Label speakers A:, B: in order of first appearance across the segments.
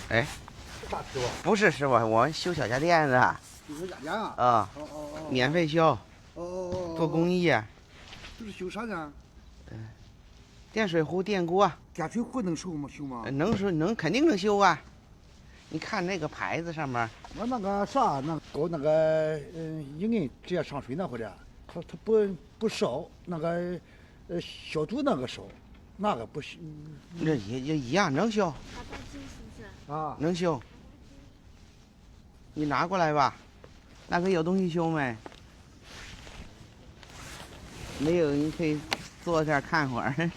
A: 哎，不是师傅，我修小家电的。
B: 修小家电啊？
A: 啊，免费修。做公益。
B: 这是修啥呢？
A: 电水壶、电锅。
B: 电水壶能修吗？
A: 能，肯定能修啊。你看那个牌子上面。
B: 我那个啥，搞那个一摁直接上水那会儿，它不烧，那个消毒那个烧，那个不行。
A: 这也一样能修。
B: 啊，
A: 能修。你拿过来吧。那个有东西修没？没有，你可以坐这儿看会儿。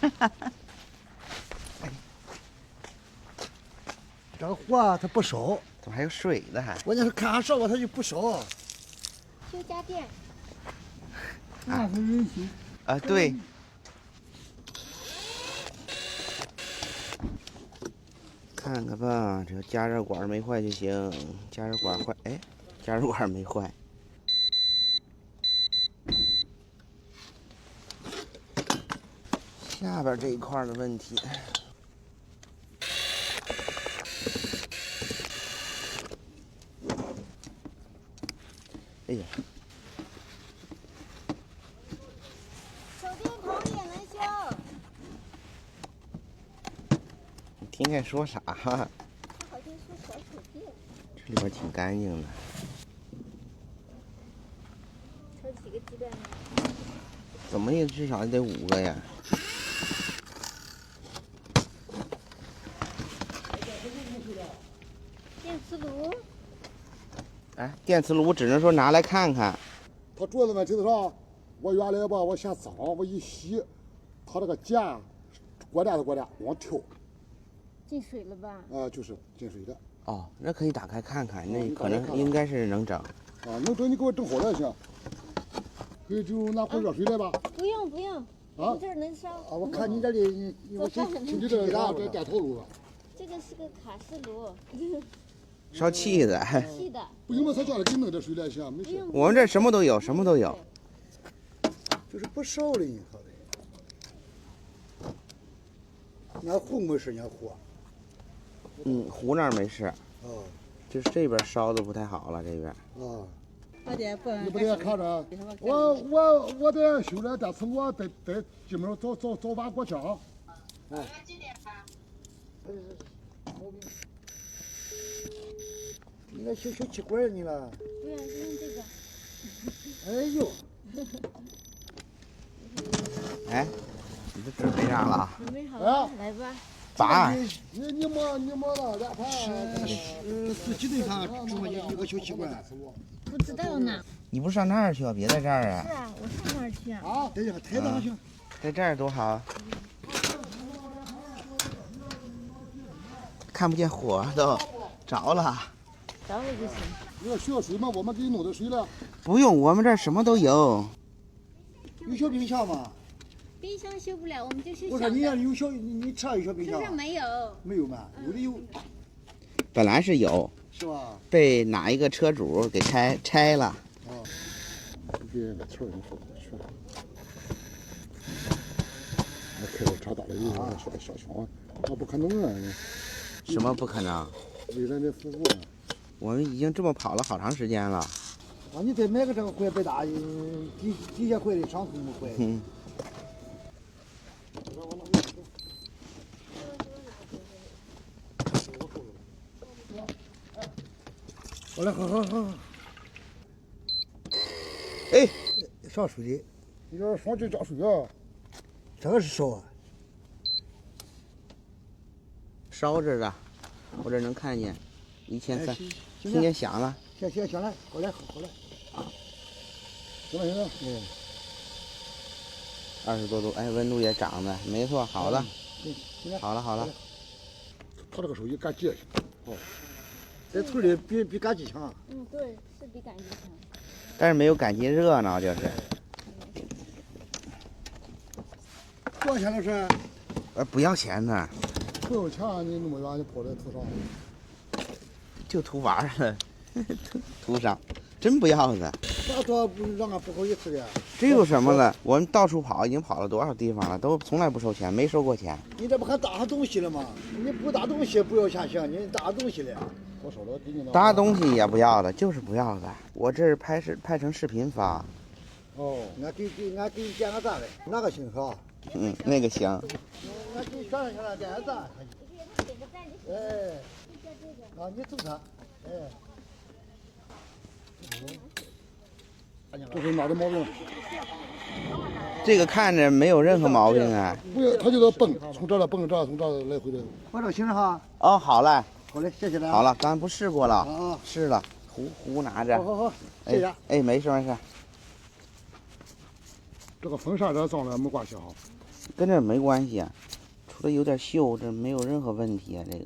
B: 这个火它不烧，
A: 怎么还有水的还？
B: 关键是看它烧吧，它就不烧。
C: 修家电。
B: 那是人修。
A: 啊，对。看看吧，这加热管没坏就行。加热管坏，哎，加热管没坏。下边这一块的问题。哎呀，
C: 手电筒也能修。
A: 你听见说啥？
C: 他好像说小手电。
A: 这里边挺干净的。
C: 抽几个鸡蛋呢？
A: 怎么也至少得5个呀。
C: 电磁炉。
A: 哎，电磁炉只能说拿来看看。
D: 它主要在那就是啥？我原来吧，我嫌脏，我一洗，它这个碱过点往跳。
C: 进水了吧？
D: 就是进水的。
A: 哦，那可以打开看看，那可能应该是能整。
D: 能整你给我整好了行。可以就拿壶热水来吧。
C: 不用。你这儿能烧。
B: 我看你这里，我
D: 你这这电陶炉。
C: 这个是个卡式炉。
A: 烧气的。
C: 气的。
D: 不行嘛，他家里给你弄点水来行，没事。
A: 我们这什么都有，什么都有。
B: 就是不烧的，你看的。俺壶没事，俺壶。
A: 壶那儿没事。
B: 哦。
A: 就是这边烧的不太好了，这边。
B: 啊。
D: 你不得看着？我得修这电磁炉，得进门早晚过枪。
B: 哎。
C: 几点吧？
B: 你那修气管你了？
C: 不要，就用这个。
B: 哎呦！
A: 哎，你都准备上了？
C: 准备好了，来吧。
A: 拔。
D: 你摸了2盘。
B: 是几顿饭煮上一个小气管？
C: 不知道呢。
A: 你不上那儿去啊？别在这儿
C: 啊。是啊，我上那儿去啊。
B: 啊，在这个台上行。
A: 在这儿多好。看不见火都着了。
C: 着了就行。
D: 你要需要水吗？我们给你弄点水了。
A: 不用，我们这儿什么都有。
B: 有小冰箱吗？
C: 冰箱修不了，我们就修小的。
B: 我说你要有小，你车有小冰箱？
C: 是不是没有？
B: 没有吗？有的有。
A: 本来是有。
B: 是吧？
A: 被哪一个车主给拆了。
D: 哦。别那球你说去。那开个车大的有小枪，那不可能啊！
A: 什么不可能？
D: 为人的服务。
A: 我们已经这么跑了好长时间了。
B: 啊，你再买个这个坏别大，底下坏的上头没坏。好嘞，好。
A: 哎，
B: 啥水的？
D: 你这双击加水啊？
B: 这个是烧啊？
A: 烧着的，我这能看见1300，听见响了。
B: 行了，好嘞。
D: 行了。
A: 20多度，哎，温度也涨了，没错，好了。好了。
D: 他这个手机干机
B: 哦，在村里比赶集强。
C: 对，是比赶集强。
A: 但是没有赶集热闹，就是。
B: 多少钱老师？
A: 不要钱呢。
D: 不要钱，你那么远你跑来图啥？
A: 就图玩的，图啥？真不要的。
B: 咋多让俺不好意思的？
A: 这有什么了？我们到处跑，已经跑了多少地方了，都从来不收钱，没收过钱。
B: 你这不还打上东西了吗？你不打东西不要钱行，你打东西了。
D: 我说了给你那。
A: 打东西也不要了，就是不要了。我这是拍成视频发。
B: 哦，俺给你点个赞呗，哪个行是吧？
A: 那个行。
B: 俺给你宣传点个赞。哎，啊，你走他，哎。
D: 这是哪的毛病？
A: 这个看着没有任何毛病啊。
D: 不要，他就得蹦，从这来蹦这，从这来回的。
B: 我这行哈。
A: 哦，好嘞。
B: 好嘞，谢谢了。
A: 好了，刚才不试过了。
B: 啊，
A: 试了，壶拿着。
B: 好，谢谢。
A: 哎，没事没事。
D: 这个风扇这脏了没关系哈。
A: 跟这没关系啊，除了有点锈，这没有任何问题啊，这个。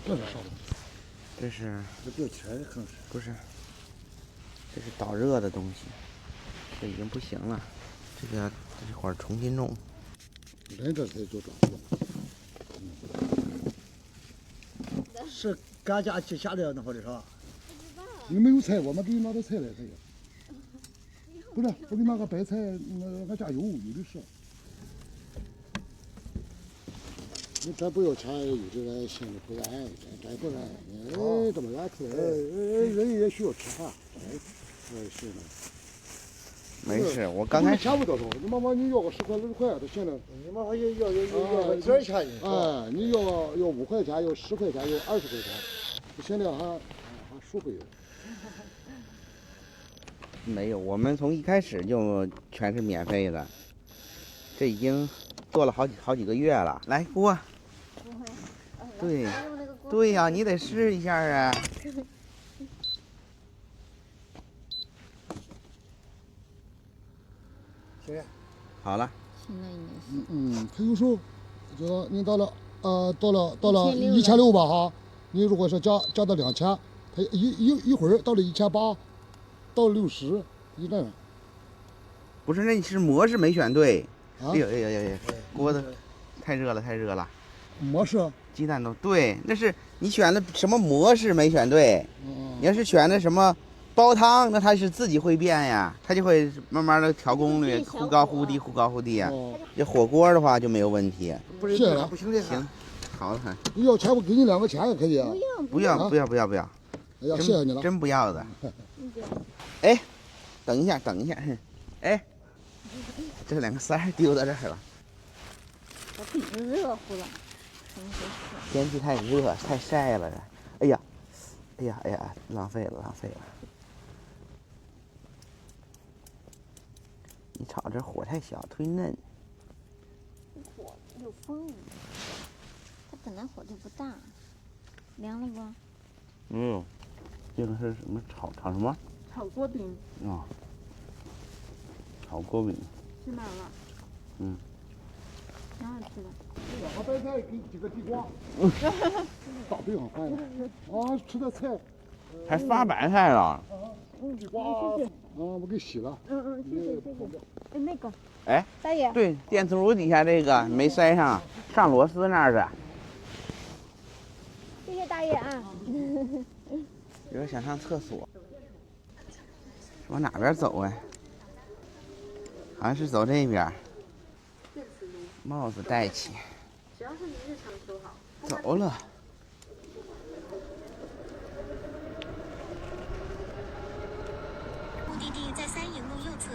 D: 这是啥东西？
A: 这是
B: 这吊起来的可能是。
A: 不是？这是导热的东西，这已经不行了，这会儿重新弄。
D: 人这才就这。
B: 是赶家去下料那会儿的是吧？
D: 你没有菜，我们给你拿点菜来可以。不是，我给你拿个白菜，俺家有的是。你这不要钱，有的人心里不安，真不安。哎，这么远出来，人也需要吃饭。是的。
A: 没事，我刚才
D: 钱不得着，你妈妈你要个10块20块都行了。
B: 你妈妈要个点钱呢。
D: 哎，你要5块钱，要10块钱，要20块钱，现在还赎回了。
A: 没有，我们从一开始就全是免费的，这已经做了好几个月了。来锅，对，对呀，你得试一下啊。
B: 行。
A: 好了。
D: 他有时候就说你到了1600吧哈，你如果说加到2000，他一会儿到了1800，到了60，就这样。
A: 不是，那你是模式没选对。
D: 啊！
A: 哎呦，锅子太热了。
D: 模式？
A: 鸡蛋都对，那是你选的什么模式没选对。你要是选的什么煲汤，那它是自己会变呀，它就会慢慢的调功率，忽高忽低呀。这火锅的话就没有问题。
B: 不是，不行的。
A: 行，好了。
D: 你要钱我给你2个钱也可以啊。
A: 不要。
D: 哎呀，谢谢你了。
A: 真不要的。哎，等一下。哎，这2个塞丢到这儿了。
C: 我腿都热乎了，怎么回事？
A: 天气太热，太晒了。哎呀，浪费了。你炒这火太小，忒嫩。
C: 火有风，它本来火就不大，凉了不？
A: 这个是什么炒什么？
E: 炒锅饼。
A: 啊。炒锅饼。
E: 去哪了？挺好吃的。
D: 2个白菜给几个地瓜。大饼上饭了。啊，吃点菜。
A: 还发白菜了。
D: 地瓜。我给洗了。
C: 谢谢。哎，那个。
A: 哎，
C: 大爷。
A: 对，电磁炉底下这个没塞上，上螺丝那儿去。
C: 谢谢大爷啊。
A: 有人想上厕所，往哪边走啊？好像是走这边。帽子戴起。
E: 只要是你日常收好。
A: 走了。
F: 目的地在三营路右侧。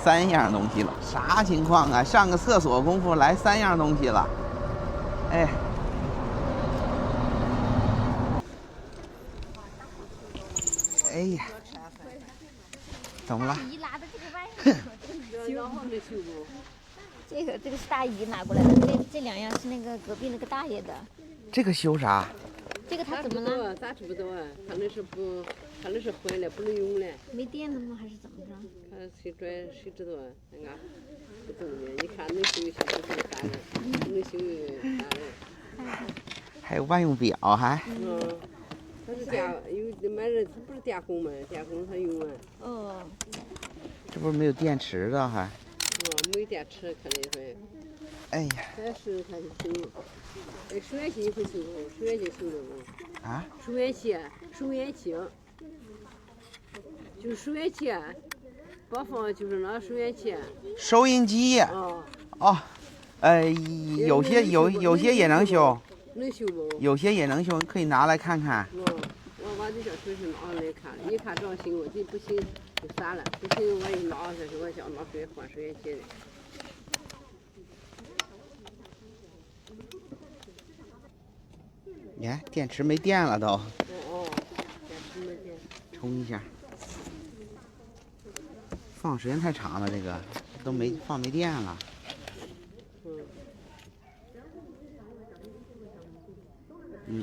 A: 3样东西了，啥情况啊？上个厕所功夫来3样东西了，哎。哎呀，怎么了？
C: 姨拿的这个玩意儿，这个是大姨拿过来的，这2样是那个隔壁那个大爷的。
A: 这个修啥？
C: 这个他怎么了？
E: 咋知不道啊？可能是坏了，不能用了。
C: 没电了吗？还是怎么着？
E: 看谁知道啊？俺不懂的，你看能修一下就算大人，不能修大人。
A: 还有万用表还？
E: 他是有买人，他不是电工吗？电工他用啊。
C: 哦。
A: 这不是没有电池的还？
E: 没电池可能会。
A: 哎呀，
E: 再试看就行。哎，收烟器你会修不？收烟器修的不？
A: 啊？
E: 收烟器，收烟器，就是收烟器，播放就是那收烟器。
A: 收音机。
E: 啊。
A: 哦，有些也能修。
E: 能修不？
A: 有些也能修，可以拿来看看。
E: 我把这小锤是拿来看了，一看这行，我这不行就算了，不行我一拿这是我想拿出来换收烟器的。
A: 你看电池没电了都。
E: 哦，电池没电。
A: 充一下。放时间太长了，这个都没电了。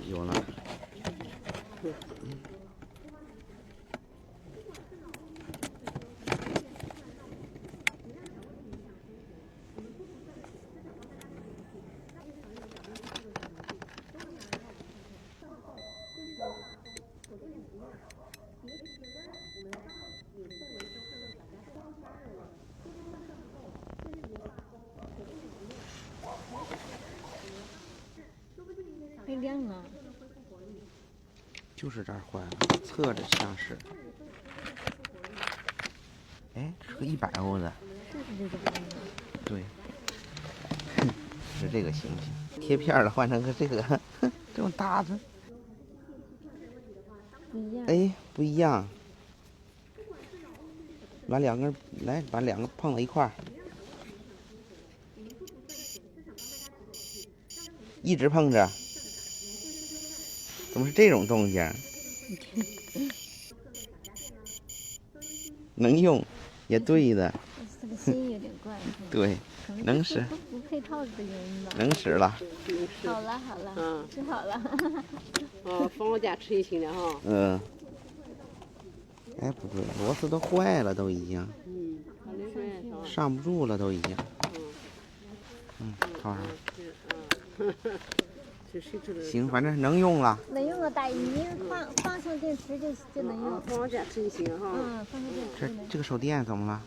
A: 有了。
C: 还亮呢。
A: 就是这儿坏了，侧着像是。哎，是个100欧的。
C: 就是这个。
A: 对。是这个行不行？贴片了，换成个这个这么大的。
C: 不一样。
A: 哎，不一样。把两个碰到一块儿。一直碰着。怎么是这种动静？能用，也对的。
C: 这个心有点怪。
A: 对，能使。
C: 不配套的原因吧。
A: 能使了。
C: 好了，治好了。
E: 放电池也行了哈。
A: 嗯。哎，不对，螺丝都坏了，都已经。上不住了，都已经。套上。行，反正能用了。
C: 能用了，大姨，你放上电池就能用。
E: 放上电池就行哈。
C: 放上电池。
A: 这个手电怎么了？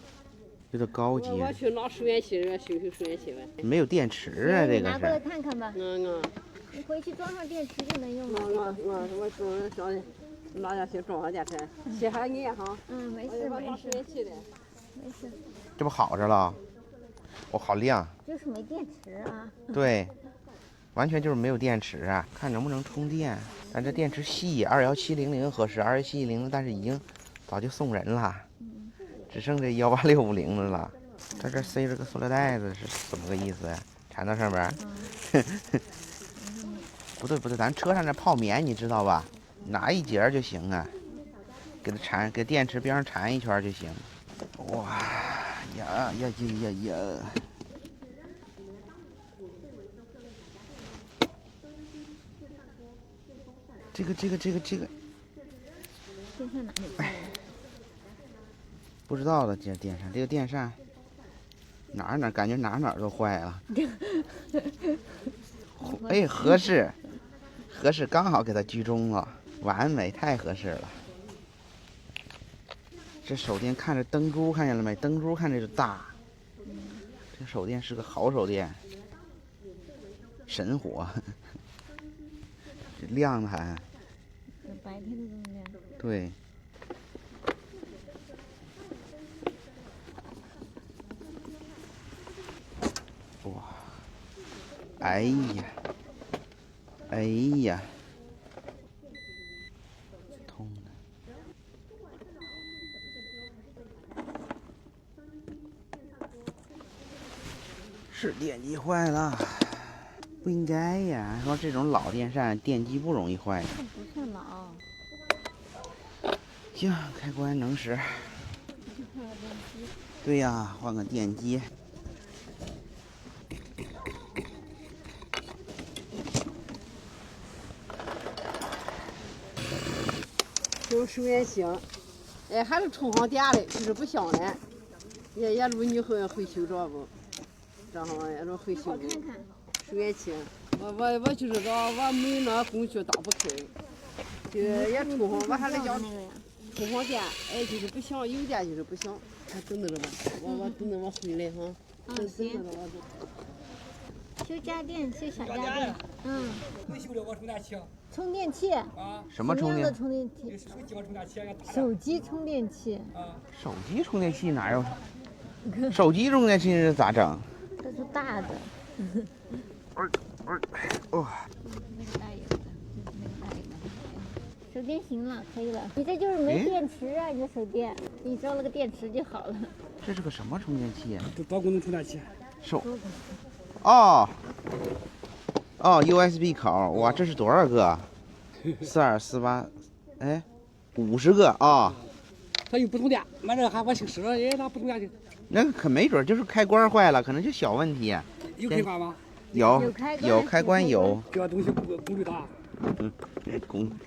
A: 有点高级。
E: 我去拿收烟器，修收烟器呗。
A: 没有电池啊，这个是。
C: 拿过来看看吧。你回去装上电池就能用了。
E: 我装拿下去装上电池，歇下眼哈。
C: 没事。没事。
A: 这不好着了？哦，好亮。
C: 就是没电池啊。
A: 对。完全就是没有电池啊，看能不能充电。咱这电池细，21700合适，21710，但是已经早就送人了，只剩这18650的了。在这塞着个塑料袋子是怎么个意思呀？缠到上面？不对，咱车上这泡棉你知道吧？拿一节就行啊，给它缠，给电池边上缠一圈就行。哇呀！这个。
C: 电扇哪里？
A: 不知道了，这电扇，哪感觉哪都坏了。哎，合适，刚好给它居中了，完美，太合适了。这手电看着灯珠，看见了没？灯珠看着就大。这手电是个好手电，神火。这亮的还。
C: 白天都这么亮。
A: 对。哇！哎呀！痛的。是电机坏了。不应该呀，说这种老电扇电机不容易坏的。
C: 不算老。
A: 行，开关能使。对呀，换个电机。
E: 修收烟器，哎，还是充上电的，就是不响的。也录你会修这不？这好也是会修的。收烟器，我就是说，我没那工具打不开，就也充上，我还得叫充上电，哎，就是不响，有电就是不响，还等着吧，我等着我回来哈。
C: 嗯，行。修家电，修小家电。嗯。
G: 能修这个充电器？
C: 充电器。
G: 啊。
A: 什么充电？
C: 什么样的充电器？
G: 手机充电器，
C: 手机充电器。
G: 啊。
A: 手机充电器哪有？手机充电器是咋整？
C: 这是大的。
A: 哦。
C: 那个大一点的，那个大一点的。手电行了，可以了。你这就是没电池啊，你的手电，你装了个电池就好了。
A: 这是个什么充电器呀？
G: 这多功能充电器。
A: 哦 ，USB 口，哇，这是多少个？42、48，哎，50个啊。
G: 它有不充电，买这个还我听说，哎，那不充电去。
A: 那个可没准就是开关坏了，可能就小问题。
G: 有开关吗？
A: 有开关有。
G: 这个东西功率大。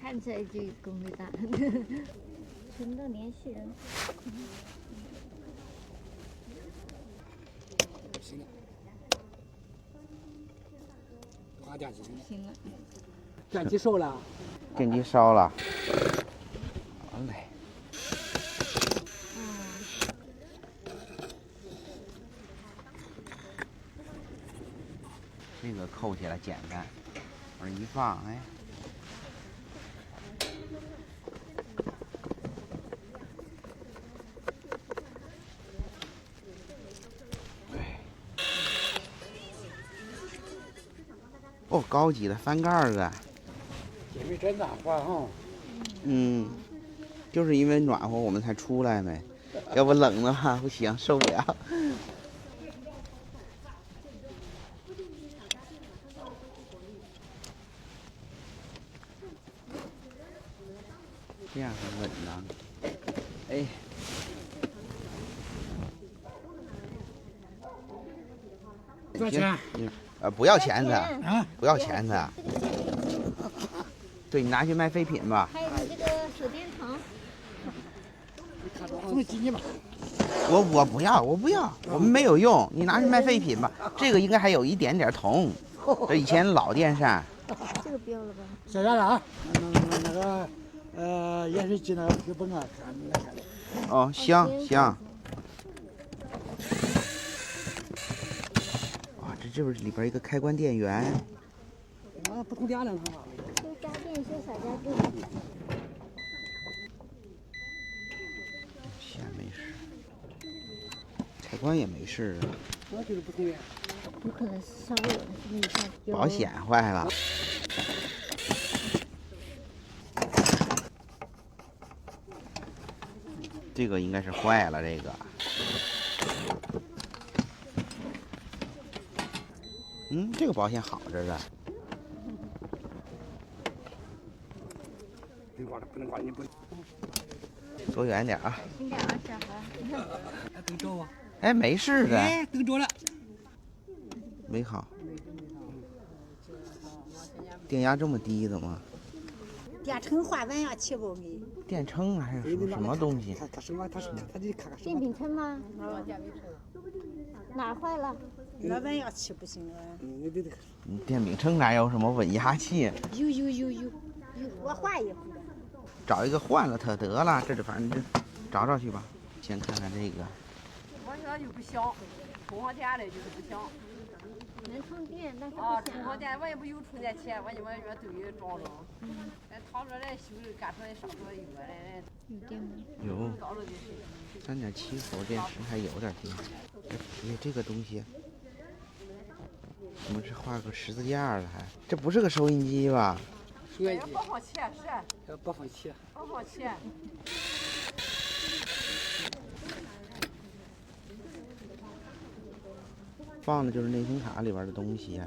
C: 看起来就功率大。存到联系人。
G: 行了。挂电机
C: 行了。
G: 电机烧了。
A: 电机烧了。好嘞。这个扣起来简单，往这一放，哎。哦，高级的翻盖儿的。
G: 因为这暖和哈。
A: 嗯，就是因为暖和我们才出来呗，要不冷的话不行，受不了。这样很稳当。哎。
G: 多少钱？
A: 不要钱的
G: 啊，
A: 不要钱的。对你拿去卖废品吧。
C: 还有你这个手电筒。
G: 送给你吧。
A: 我不要，我们没有用，你拿去卖废品吧。这个应该还有一点点铜，这以前老电扇。
C: 这个不要了吧？
B: 小家啊，那个盐水鸡那个就不俺看那看的。
A: 哦，行。哇，这就是里边一个开关电源。
G: 啊，不充电了，是吧？
C: 修家电，修小家电。
A: 线没事，开关也没事。
G: 那就是不充电。
C: 有可能是烧了，是不是？
A: 保险坏了。这个应该是坏了，这个。这个保险好着呢。
G: 不能挂，你不。
A: 走远点啊！
C: 轻点啊，小孩。
G: 还都着啊？
A: 哎，没事的。
G: 哎，都着了。
A: 没好。电压这么低的吗？
H: 电称换完要起不给？
A: 电称还是什么东西？
G: 他什么？他得看看什
C: 电饼称吗？哪坏了？
H: 那玩意要起不行了。
G: 你得。
A: 电饼称哪有什么稳压器？
H: 有，我换一回。
A: 找一个换了它得了，这反正找去吧。先看看这个。
E: 我现在就不响，充上电的就是不响。
C: 能充电，但是不
E: 啊，
C: 响。
E: 充上电我也不有充电器，我就往里面都给装上。掏出来修，干出来上出来一个来。
C: 有电吗？
A: 有。3.7伏电池还有点电。哎，这个东西。怎么是画个十字架了还？这不是个收音机吧？
E: 收音机。播放器是。
G: 播放器。
E: 播放器。
A: 放的就是内存卡里边的东西。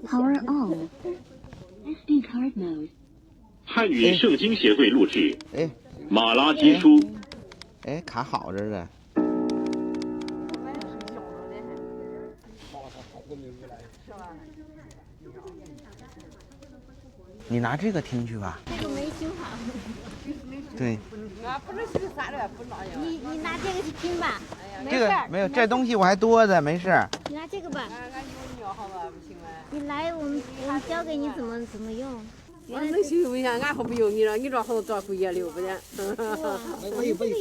F: Power on. SD card mode.
I: 汉语圣经协会录制。
A: 哎。
I: 马拉基书。
A: 哎，卡好着呢。你拿这个听去吧。
C: 这个没修好。
A: 对，
E: 俺不能去啥的，不那样。
C: 你拿这个去拼吧，没
A: 这个
C: 事儿。
A: 没有，这东西我还多的，没事。
C: 你拿这个吧。
E: 俺有尿好吧，不行吗？
C: 你来，我们教给你怎么用。
E: 我能行不行？俺还不用你了，你这好多贵也留不得。
C: 我也不会。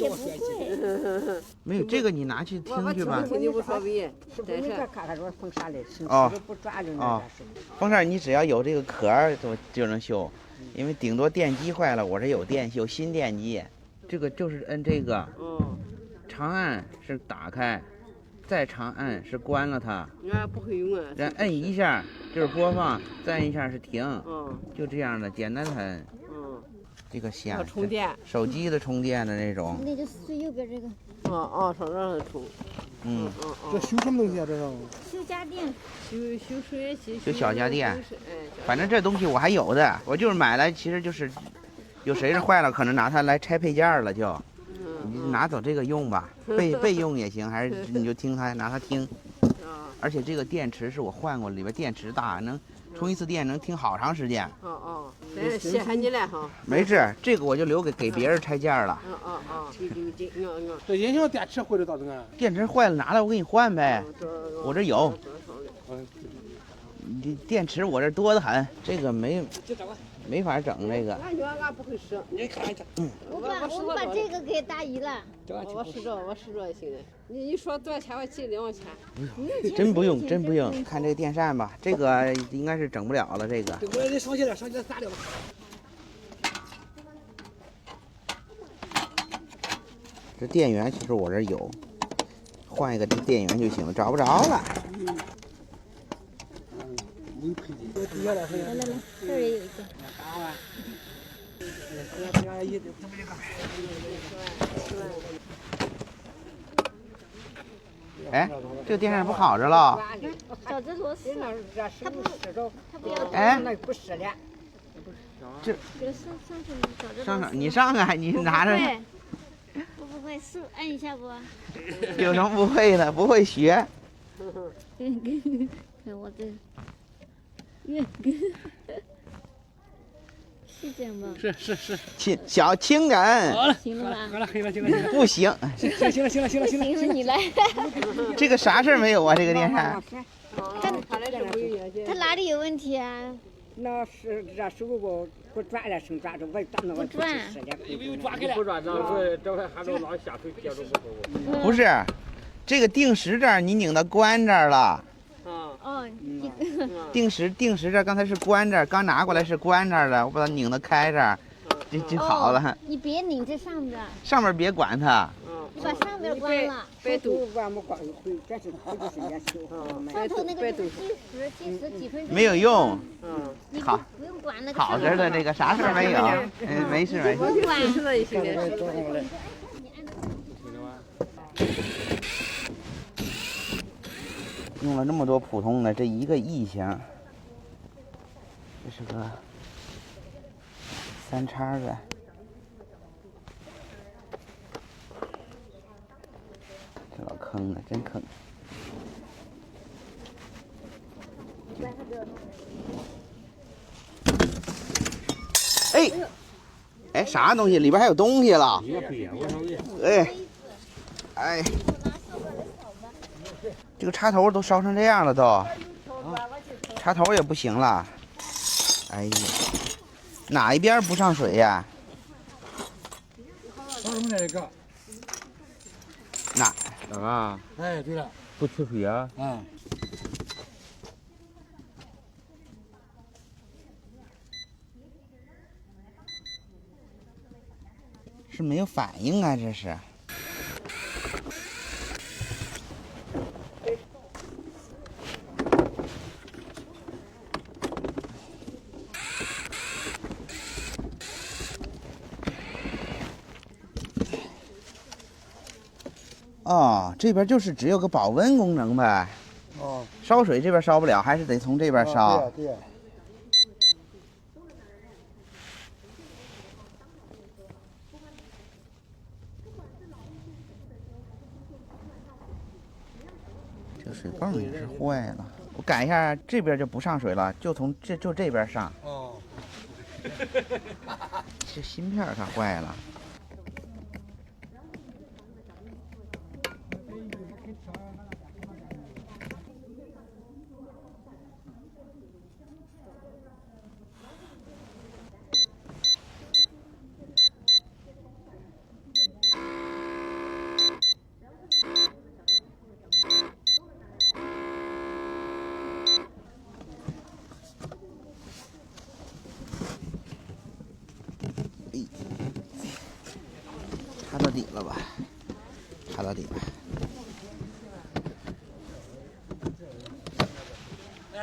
A: 没有这个，你拿去听去吧。
E: 听就无所谓。
H: 是不是你这看看说风扇的，是
A: 哦
H: 不是不抓着那
A: 哦
H: 个是不是？
A: 风扇你只要有这个壳儿就能修，因为顶多电机坏了，我这有电修新电机。这个就是摁这个，长按是打开，再长按是关了它。
E: 俺不会用啊。
A: 然后摁一下就是播放，再摁一下是停。
E: 嗯。
A: 就这样的，简单的很。
E: 嗯。
A: 这个香。
E: 要充电。
A: 手机的充电的那种。
C: 那就最右边这个。
E: 上这儿充。
D: 这修什么东西啊？这是？
C: 修家电。
E: 修水液器。
A: 修小家电。反正这东西我还有的，我就是买来，其实就是有谁是坏了，可能拿它来拆配件了就。你拿走这个用吧，备用也行，还是你就听它拿它听。而且这个电池是我换过，里边电池大，能充一次电能听好长时间。
E: 谢谢你了哈。
A: 没事，这个我就留给别人拆件了。
G: 这影响电池坏了咋整啊？
A: 电池坏了拿来我给你换呗，我这有。你这电池我这多得很，这个没法整这个。
E: 俺不会使，
G: 你看一下。
C: 我把这个给大姨了。
E: 我使着就行了。你说多少钱？我记2毛钱。
A: 真不用，真不用。看这个电扇吧，这个应该是整不了了。这个。
G: 这我得上去了，上去了咋的吧？
A: 这电源其实我这有，换一个这电源就行了，找不着了。
C: 来，这儿也有一个。
A: 哎，这个电扇不好着了。
C: 找这螺丝，它不要。
A: 哎，
H: 不是了。
A: 这
C: 上去找这。
A: 上，你上啊，你拿着。
C: 不会，是按一下不？
A: 有什么不会的？不会学。
C: 看我这。是这样吗？
G: 是。
A: 轻点。
G: 好了，
C: 行了吧？
G: 好了，行了。
A: 不行。
G: 行了。
C: 行了，你来。
A: 这个啥事儿没有啊？这个电扇。
C: 它哪里有问题啊？
H: 那是这手不转了，生转着我转那个不
C: 转。
G: 不转，这回还能拿下水接着不。
A: 不是，这个定时这儿你拧到关这儿了。定时这刚才是关这儿，刚拿过来是关这儿的，我把它拧到开这儿，就好了。
C: 你别拧这上面。
A: 上面别管它。
C: 你把上面关了。
H: 百度关不关会，这是好几时间修。
C: 上头那个计时几分钟。
A: 没有用。好。
C: 不用管那个。
A: 好着的这个啥事儿没有。没事。
C: 不用管。
A: 用了那么多普通的，这一个异响，这是个3叉的，这老坑的真坑。哎，啥东西？里边还有东西了。哎。这个插头都烧成这样了都，插头也不行了。哎呀，哪一边不上水呀？
D: 烧什么这个？
A: 哪
D: 个？哎，对了，
A: 不出水啊？是没有反应啊，这是。哦，这边就是只有个保温功能呗。烧水这边烧不了，还是得从这边烧。
D: 对呀。
A: 这水泵也是坏了，我改一下，这边就不上水了，就从这边上。这芯片它坏了。底了吧？插到底了。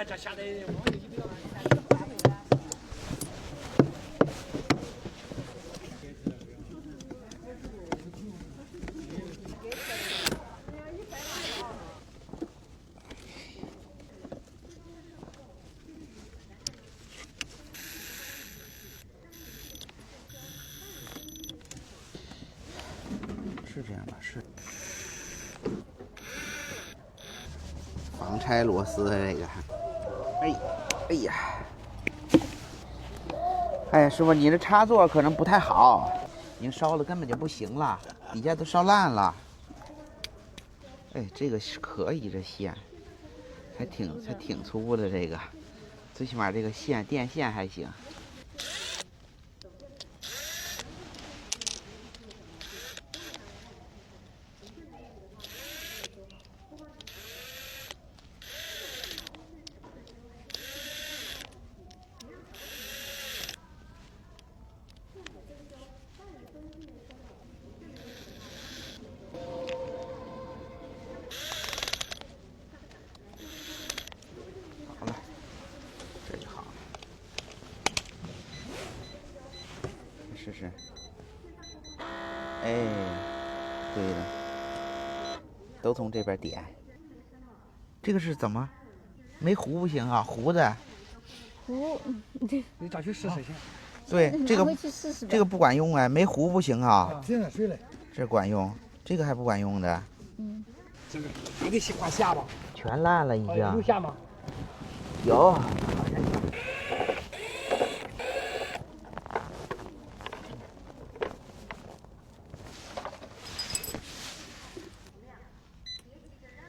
G: 这下得
A: 是这样吧？是。防拆螺丝的这个，哎呀，哎呀，师傅，你这插座可能不太好，已经烧的根本就不行了，底下都烧烂了。哎，这个是可以，这线还挺粗的，这个最起码这个电线还行。好了，这就好了。试试。哎，对了，都从这边点。这个是怎么？没糊不行啊，糊的。
C: 糊，
B: 你找去试试去。
A: 对，这个这个不管用哎，没糊不行啊。
B: 进了水了。
A: 这管用，这个还不管用的。
C: 嗯。
B: 这个还得换下吧？
A: 全烂了已经。
B: 有下吗？
A: 有。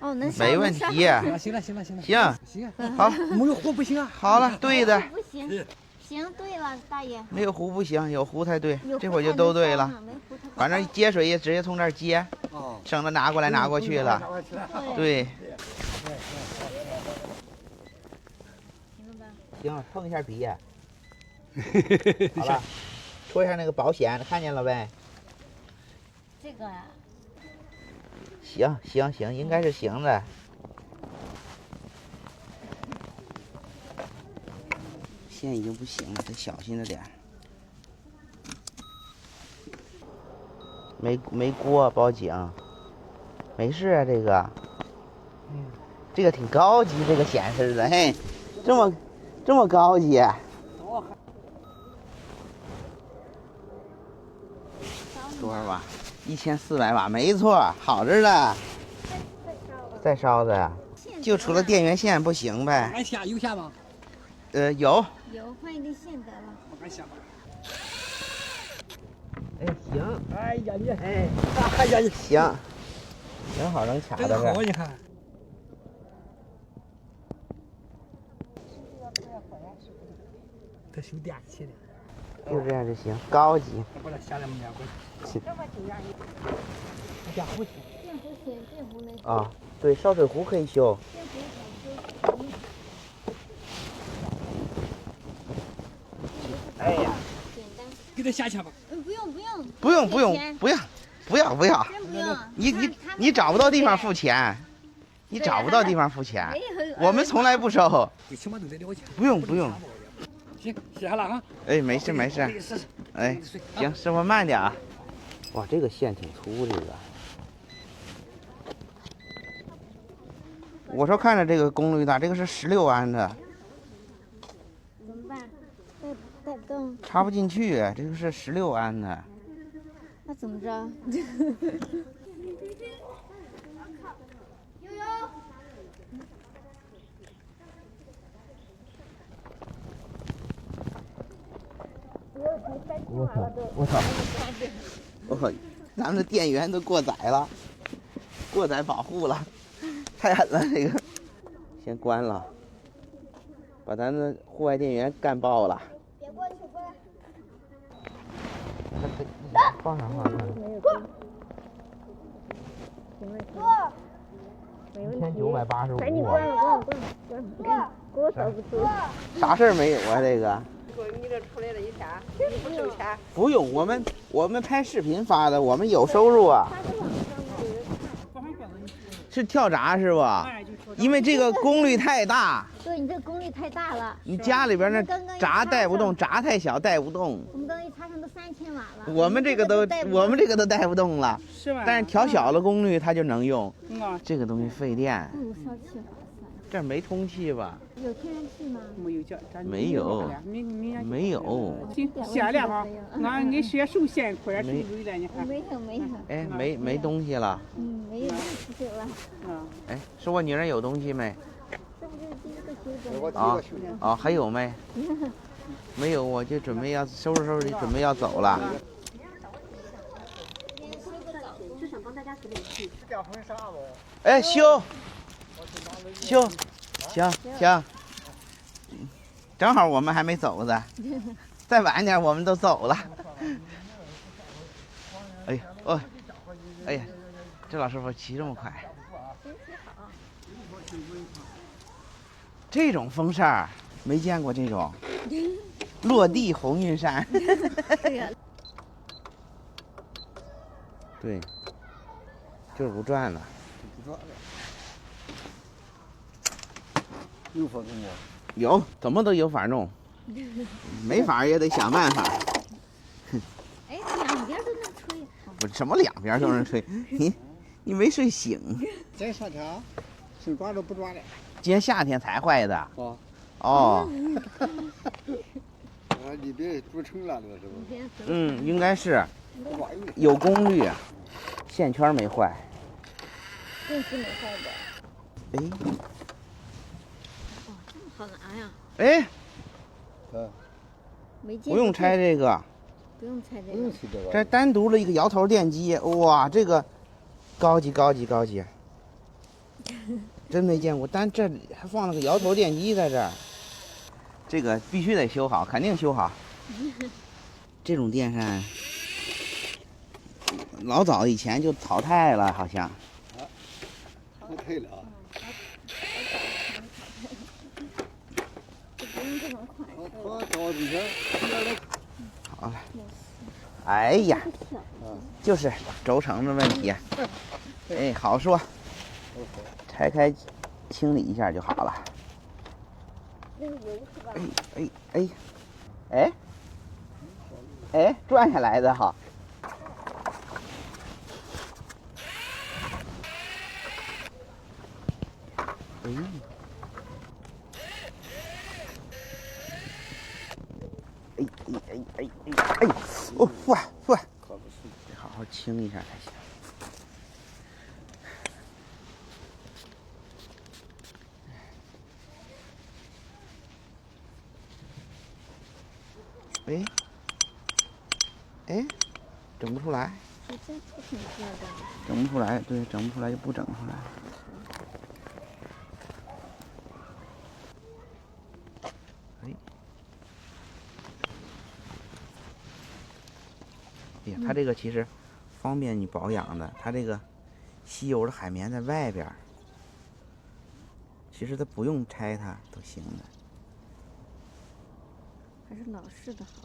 C: 哦，能上。
A: 没问题。
B: 行了，行了，行了。
A: 行，好，
B: 没有糊不行啊。
A: 好了，对的。
C: 不行，行，对了，大爷。
A: 没有糊不行，有糊才对。这会儿就都对了。反正接水也直接从这儿接，省得拿过来拿过去了。对。行，碰一下皮。好了，戳一下那个保险，看见了呗？
C: 这个啊。
A: 行，应该是行的。线已经不行了，得小心着点。没锅报警，没事啊，这个挺高级，这个显示的，嘿，这么高级。多少瓦？1400瓦，没错，好着呢。再烧的，就除了电源线不行呗。
B: 按下有下吗？
A: 有。
C: 有，换一根线得了。
B: 我按下吧。
A: 哎，行。
B: 哎呀你，
A: 哎呀你，行，好能卡到这儿。
B: 你看。这修电器的。
A: 就这样就行，高级。
B: 把它下来没点过去。
C: 电弧能修。
A: 啊，对，烧水壶可以修。哎呀，
B: 给他下去吧。
C: 不用。
A: 不要。
C: 真不用。
A: 你找不到地方付钱，我们从来不收。
B: 最起码都得了解。
A: 不用。
B: 行，谢了啊。
A: 哎，没事。哎，行，师傅慢点啊。哇，这个线挺粗，这个。我说看着这个功率大，这个是16安的。
C: 怎么办？带不动。
A: 插不进去，这个是16安的。
C: 那怎么着？
A: 我靠！咱们的电源都过载了，过载保护了，太狠了这个。先关了，把咱的户外电源干爆了。
C: 别过去，过来。
A: 放上。1985。
C: 赶紧关了，给我扫不出。
A: 啥事儿没有啊？这个。
E: 说你这出来了一天，你不挣钱？
A: 不用，我们拍视频发的，我们有收入啊。是跳闸是吧？因为这个功率太大。
C: 对你这功率太大了。
A: 你家里边那闸带不动，闸太小带不动。
C: 我们刚一插上都3000瓦了。
A: 我们这个都带不动了。
H: 是吧？
A: 但是调小了功率它就能用。这个东西费电。
C: 不如烧气划算。
A: 这儿没通气吧？
C: 有天然气吗？
H: 没有叫，
A: 没有，没有。
H: 限了哈，俺给学手限块收入了，你看。
C: 没有。
A: 哎，没东西了。
C: 没有洗手了。
A: 哎，说我女儿有东西没？
C: 这不就是第一个修整？
A: 啊，还有没？没有，我就准备要收拾，准备要走了。
F: 就想帮大家准备去。
A: 哎，修，行，正好我们还没走呢，再晚点我们都走了。哎呀，这老师傅骑这么快。这种风扇没见过这种，落地红云扇。对，就是不转了。
B: 有法弄吗？
A: 有，怎么都有法弄，没法也得想办法。
C: 哎，两边都能吹。
A: 不，什么两边都能吹？你没睡醒？
B: 今夏天是抓着不抓的？
A: 今年夏天才坏的。哦。
B: 里边煮成了是吧？
A: 应该是。有功率，线圈没坏。
C: 电池没坏的。
A: 哎。
C: 这么好拿呀？
A: 哎。
C: 没见。
A: 不用拆这个。
C: 不用拆这个。
A: 这单独了一个摇头电机，哇，这个高级。真没见过，但这还放了个摇头电机在这儿，这个必须得修好，肯定修好。这种电扇老早以前就淘汰了，好像。
B: 淘汰了啊。
C: 不用这种款式。
A: 好了。哎呀，就是轴承的问题。哎，好说。拆开清理一下就好了。
C: 那个油是吧？
A: 哎，转下来的哈。哦，哇，得好好清一下才行。哎，整不出来。整不出来，对，整不出来就不整出来。哎呀，它这个其实方便你保养的，它这个吸油的海绵在外边，其实它不用拆它都行的。
C: 还是老式的好。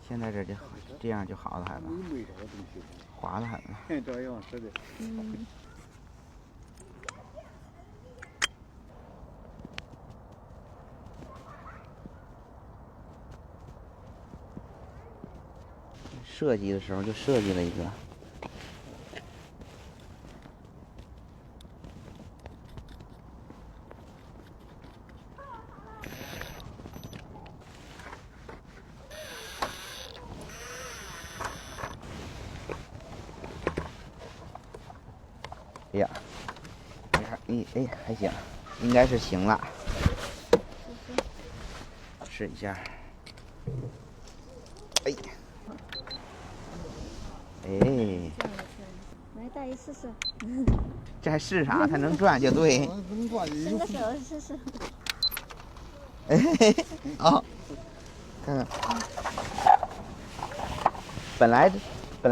A: 现在这就好，这样就好了，还吧？滑得很了。
B: 这样是的。
A: 设计的时候就设计了一个。哎呀，没事，哎，还行，应该是行了。试一下。
C: 来，大姨试试。
A: 这还试啥？它能转就对。
C: 伸个手试试。
A: 好，看看。本来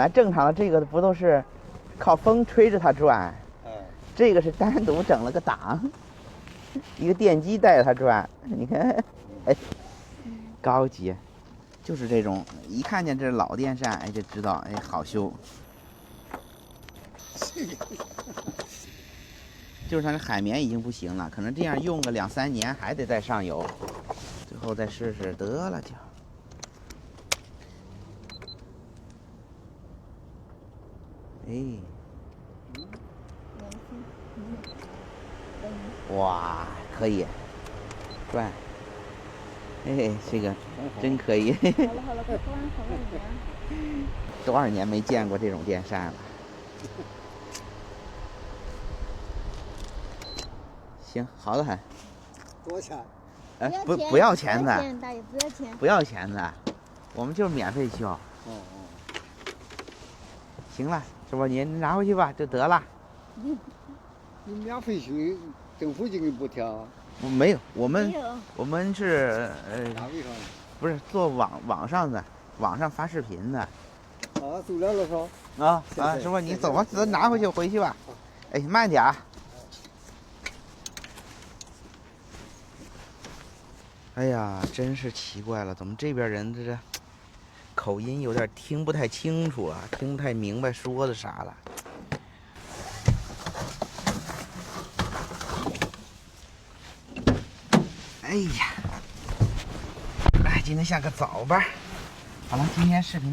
A: 正常的这个不都是靠风吹着它转？这个是单独整了个档，一个电机带着它转。你看，高级，就是这种，一看见这老电扇，哎，就知道，哎，好修。就是它的海绵已经不行了，可能这样用个2、3年还得再上油，最后再试试得了就。哎，哇，可以，转，哎，这个真可以。
C: 好了好了，快装好了年。
A: 多少年没见过这种电扇了。行，好的很。
B: 多少钱？
A: 哎，不要钱
C: 的，
A: 的，
C: 大爷不要钱，
A: 不要钱的，我们就是免费修。
B: 哦。
A: 行了，是不？你拿回去吧，就得了。
B: 你免费修，政府就给补贴啊？
A: 没有，我们是
B: 单位上的。
A: 不是做网上的，网上发视频的。
B: 啊，走了老少。
A: 啊，师傅，你走吧，拿回去吧。哎，慢点啊。哎呀，真是奇怪了，怎么这边人这口音有点听不太清楚啊，听不太明白说的啥了。哎呀，哎，今天下个早班。好了，今天视频就。